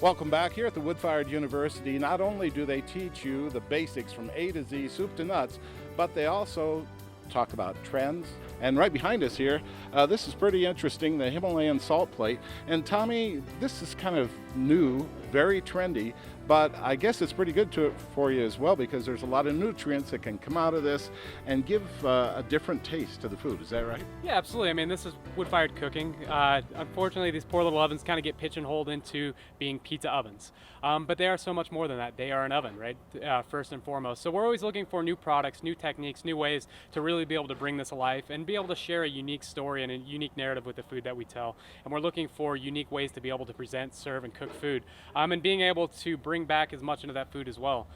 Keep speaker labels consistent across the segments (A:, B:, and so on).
A: Welcome back here at the Wood-Fired University. Not only do they teach you the basics from A to Z, soup to nuts, but they also talk about trends. And right behind us here, this is pretty interesting, the Himalayan salt plate. And Tommy, this is kind of new, very trendy, but I guess it's pretty good for you as well because there's a lot of nutrients that can come out of this and give a different taste to the food. Is that right?
B: Yeah, absolutely. I mean, this is wood-fired cooking. Unfortunately, these poor little ovens kind of get pigeonholed into being pizza ovens. But they are so much more than that. They are an oven, right? First and foremost. So we're always looking for new products, new techniques, new ways to really be able to bring this alive and be able to share a unique story and a unique narrative with the food that we tell. And we're looking for unique ways to be able to present, serve, and cook food. And being able to bring back as much into that food as well.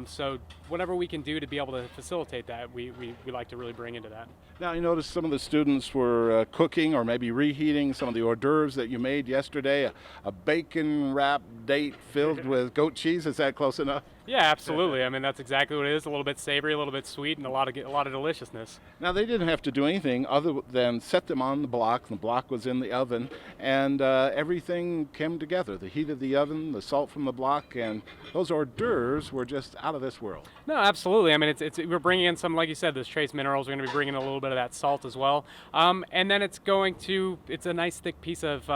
B: So whatever we can do to be able to facilitate that, we like to really bring into that.
A: Now, I noticed some of the students were cooking or maybe reheating some of the hors d'oeuvres that you made yesterday. A bacon-wrapped date filled with goat cheese. Is that close enough?
B: Yeah, absolutely. I mean, that's exactly what it is. A little bit savory, a little bit sweet, and a lot of deliciousness.
A: Now, they didn't have to do anything other than set them on the block. The block was in the oven, and everything came together. The heat of the oven, the salt from the block, and those hors d'oeuvres were just out of this world.
B: No, absolutely. I mean, we're bringing in some, like you said, those trace minerals. We're going to be bringing in a little bit of that salt as well. And then it's a nice thick piece of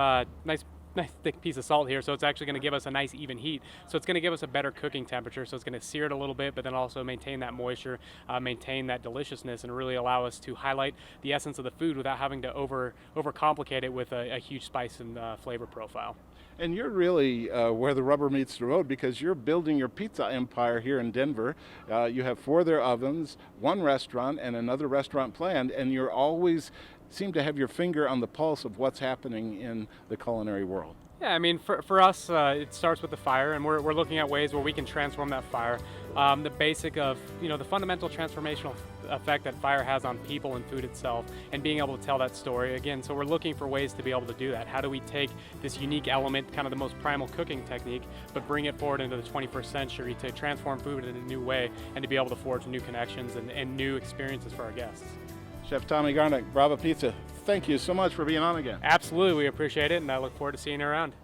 B: nice thick piece of salt here, so it's actually going to give us a nice even heat. So it's going to give us a better cooking temperature, so it's going to sear it a little bit, but then also maintain that moisture, maintain that deliciousness, and really allow us to highlight the essence of the food without having to overcomplicate it with a huge spice and flavor profile.
A: And you're really where the rubber meets the road because you're building your pizza empire here in Denver. You have 4 of their ovens, 1 restaurant, and another restaurant planned, and you're always seem to have your finger on the pulse of what's happening in the culinary world.
B: Yeah, I mean, for us, it starts with the fire, and we're looking at ways where we can transform that fire. The basic of, the fundamental transformational effect that fire has on people and food itself, and being able to tell that story again. So we're looking for ways to be able to do that. How do we take this unique element, kind of the most primal cooking technique, but bring it forward into the 21st century to transform food in a new way and to be able to forge new connections and new experiences for our guests.
A: Chef Tommy Garnick, Brava Pizza, thank you so much for being on again.
B: Absolutely, we appreciate it, and I look forward to seeing you around.